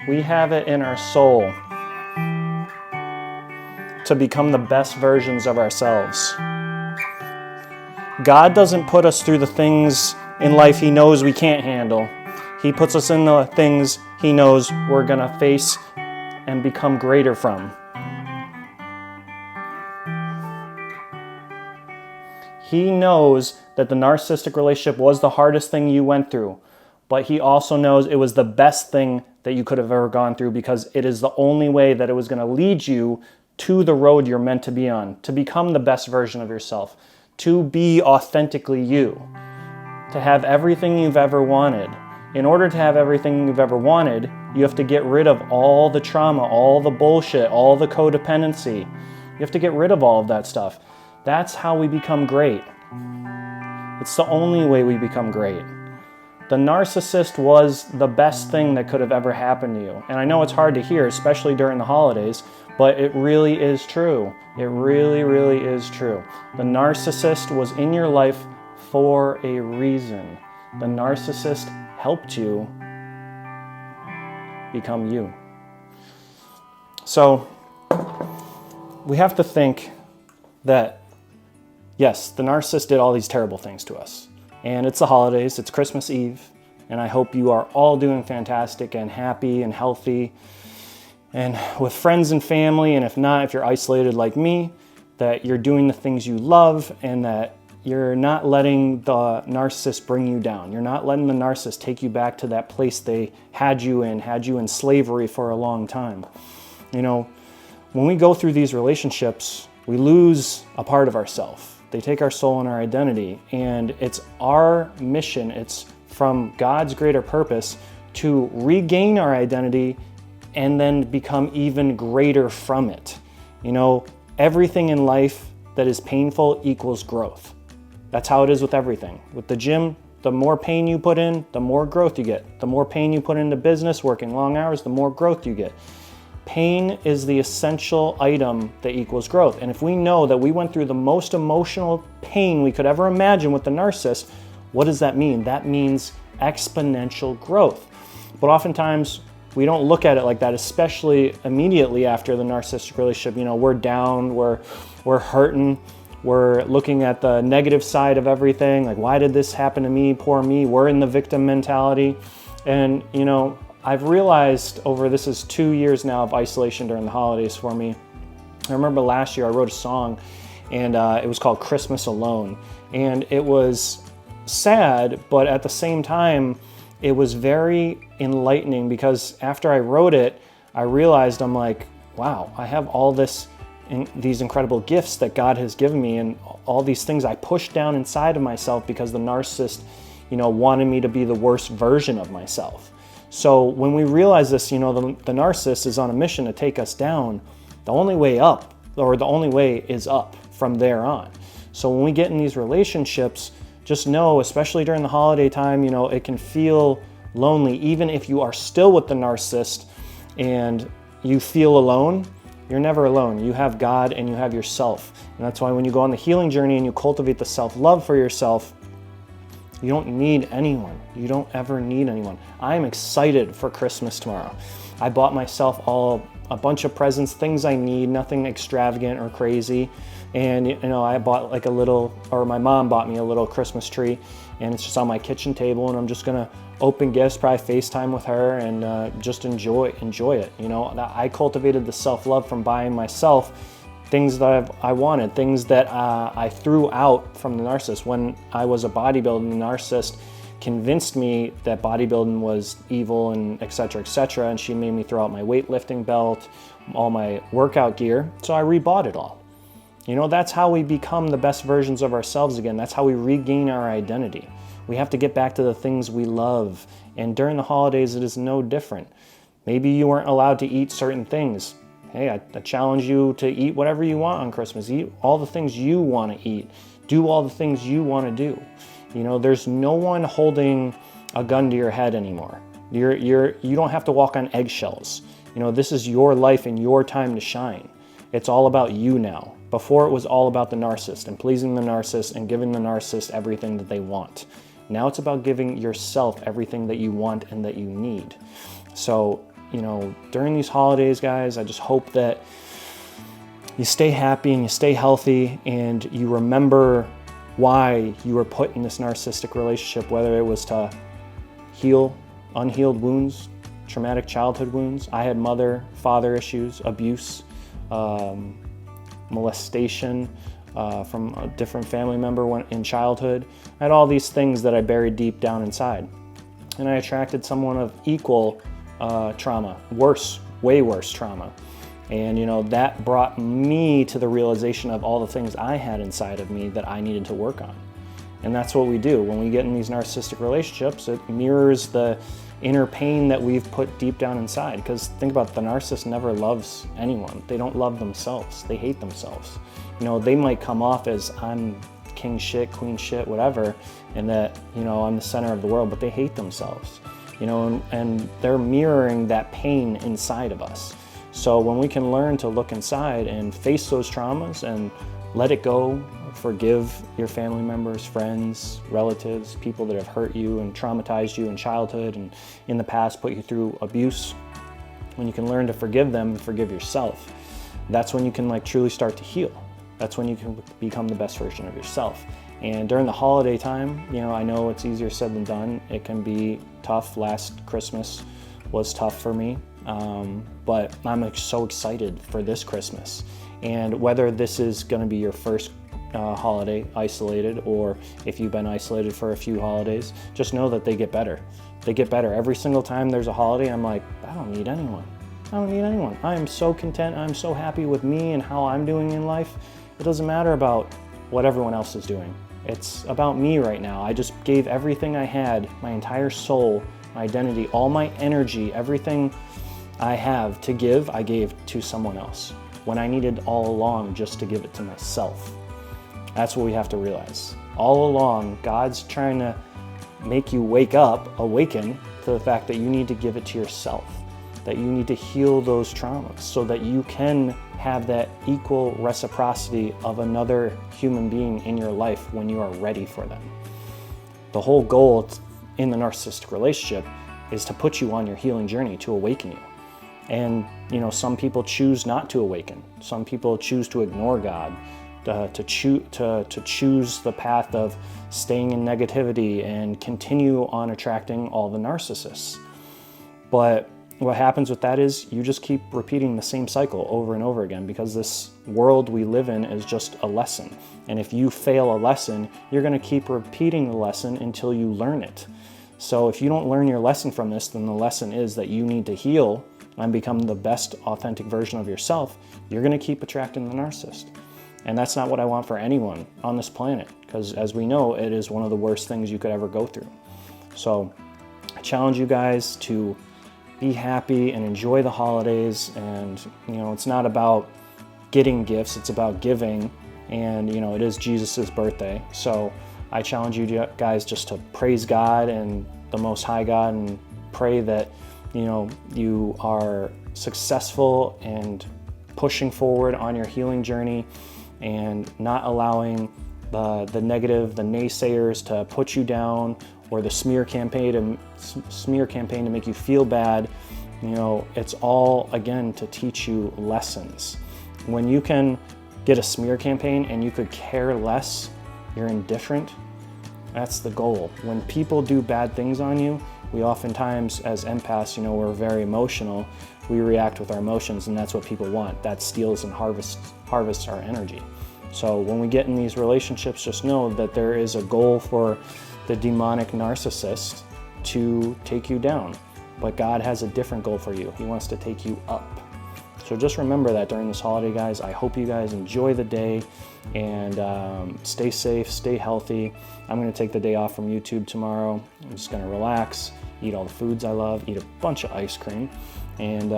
We have it in our soul to become the best versions of ourselves. God doesn't put us through the things in life He knows we can't handle. He puts us in the things He knows we're going to face and become greater from. He knows that the narcissistic relationship was the hardest thing you went through, but He also knows it was the best thing that you could have ever gone through, because it is the only way that it was going to lead you to the road you're meant to be on, to become the best version of yourself, to be authentically you, to have everything you've ever wanted. In order to have everything you've ever wanted, you have to get rid of all the trauma, all the bullshit, all the codependency. You have to get rid of all of that stuff. That's how we become great. It's the only way we become great. The narcissist was the best thing that could have ever happened to you. And I know it's hard to hear, especially during the holidays, but it really is true. It really, really is true. The narcissist was in your life for a reason. The narcissist helped you become you. So we have to think that, yes, the narcissist did all these terrible things to us. And it's the holidays, it's Christmas Eve, and I hope you are all doing fantastic and happy and healthy and with friends and family, and if not, if you're isolated like me, that you're doing the things you love and that you're not letting the narcissist bring you down. You're not letting the narcissist take you back to that place they had you in slavery for a long time. You know, when we go through these relationships, we lose a part of ourselves. They take our soul and our identity, and it's our mission, it's from God's greater purpose to regain our identity and then become even greater from it. You know, everything in life that is painful equals growth. That's how it is with everything. With the gym, the more pain you put in, the more growth you get. The more pain you put into business, working long hours, the more growth you get. Pain is the essential item that equals growth. And if we know that we went through the most emotional pain we could ever imagine with the narcissist, what does that mean? That means exponential growth. But oftentimes, we don't look at it like that, especially immediately after the narcissistic relationship. You know, we're down, we're hurting, we're looking at the negative side of everything. Like, why did this happen to me? Poor me. We're in the victim mentality. And, you know, I've realized this is 2 years now of isolation during the holidays for me. I remember last year I wrote a song, and it was called Christmas Alone. And it was sad, but at the same time, it was very enlightening, because after I wrote it, I realized, I'm like, wow, I have all these incredible gifts that God has given me, and all these things I pushed down inside of myself because the narcissist, you know, wanted me to be the worst version of myself. So when we realize this, you know, the narcissist is on a mission to take us down. The only way up, or the only way is up from there on. So when we get in these relationships, just know, especially during the holiday time, you know, it can feel lonely. Even if you are still with the narcissist and you feel alone, you're never alone. You have God and you have yourself. And that's why when you go on the healing journey and you cultivate the self-love for yourself, you don't need anyone. You don't ever need anyone. I'm excited for Christmas tomorrow. I bought myself a bunch of presents, things I need, nothing extravagant or crazy. And, you know, I bought like my mom bought me a little Christmas tree, and it's just on my kitchen table, and I'm just gonna open gifts, probably FaceTime with her, and just enjoy it. You know, I cultivated the self-love from buying myself things that I wanted, things that I threw out from the narcissist. When I was a bodybuilder, the narcissist convinced me that bodybuilding was evil and et cetera, and she made me throw out my weightlifting belt, all my workout gear, so I rebought it all. You know, that's how we become the best versions of ourselves again. That's how we regain our identity. We have to get back to the things we love, and during the holidays, it is no different. Maybe you weren't allowed to eat certain things. Hey, I challenge you to eat whatever you want on Christmas. Eat all the things you want to eat. Do all the things you want to do. You know, there's no one holding a gun to your head anymore. You don't have to walk on eggshells. You know, this is your life and your time to shine. It's all about you now. Before, it was all about the narcissist and pleasing the narcissist and giving the narcissist everything that they want. Now it's about giving yourself everything that you want and that you need. So during these holidays, guys, I just hope that you stay happy and you stay healthy and you remember why you were put in this narcissistic relationship, whether it was to heal unhealed wounds, traumatic childhood wounds. I had mother-father issues, abuse, molestation from a different family member in childhood. I had all these things that I buried deep down inside. And I attracted someone of equal trauma, way worse trauma. And that brought me to the realization of all the things I had inside of me that I needed to work on. And that's what we do. When we get in these narcissistic relationships, it mirrors the inner pain that we've put deep down inside. Because think about it, the narcissist never loves anyone. They don't love themselves. They hate themselves. They might come off as I'm king shit, queen shit, whatever, and that, I'm the center of the world, but they hate themselves, and they're mirroring that pain inside of us. So when we can learn to look inside and face those traumas and let it go, forgive your family members, friends, relatives, people that have hurt you and traumatized you in childhood and in the past put you through abuse, when you can learn to forgive them and forgive yourself, that's when you can truly start to heal. That's when you can become the best version of yourself. And during the holiday time, I know it's easier said than done. It can be tough. Last Christmas was tough for me. But I'm so excited for this Christmas. And whether this is going to be your first holiday isolated, or if you've been isolated for a few holidays, just know that they get better. They get better. Every single time there's a holiday, I'm like, I don't need anyone. I don't need anyone. I am so content. I'm so happy with me and how I'm doing in life. It doesn't matter about what everyone else is doing. It's about me right now. I just gave everything I had, my entire soul, my identity, all my energy, everything I have to give, I gave to someone else when I needed all along just to give it to myself. That's what we have to realize. All along, God's trying to make you awaken to the fact that you need to give it to yourself, that you need to heal those traumas so that you can have that equal reciprocity of another human being in your life when you are ready for them. The whole goal in the narcissistic relationship is to put you on your healing journey, to awaken you. And some people choose not to awaken. Some people choose to ignore God, to choose the path of staying in negativity and continue on attracting all the narcissists. But what happens with that is you just keep repeating the same cycle over and over again, because this world we live in is just a lesson. And if you fail a lesson, you're going to keep repeating the lesson until you learn it. So if you don't learn your lesson from this, then the lesson is that you need to heal and become the best authentic version of yourself. You're going to keep attracting the narcissist. And that's not what I want for anyone on this planet, because as we know, it is one of the worst things you could ever go through. So I challenge you guys to be happy and enjoy the holidays. And, it's not about getting gifts, it's about giving. And, it is Jesus's birthday. So I challenge you guys just to praise God and the Most High God and pray that, you are successful and pushing forward on your healing journey and not allowing the negative, the naysayers to put you down, or the smear campaign to make you feel bad. It's all, again, to teach you lessons. When you can get a smear campaign and you could care less, you're indifferent, that's the goal. When people do bad things on you, we oftentimes, as empaths, we're very emotional. We react with our emotions, and that's what people want. That steals and harvests our energy. So when we get in these relationships, just know that there is a goal for the demonic narcissist to take you down. But God has a different goal for you. He wants to take you up. So just remember that during this holiday, guys. I hope you guys enjoy the day and stay safe, stay healthy. I'm going to take the day off from YouTube tomorrow. I'm just going to relax, eat all the foods I love, eat a bunch of ice cream, and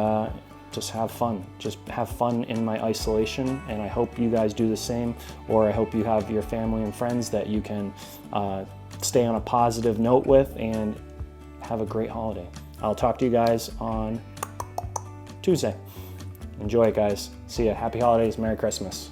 just have fun. Just have fun in my isolation, and I hope you guys do the same, or I hope you have your family and friends that you can stay on a positive note with and have a great holiday. I'll talk to you guys on Tuesday. Enjoy it, guys. See ya. Happy holidays. Merry Christmas.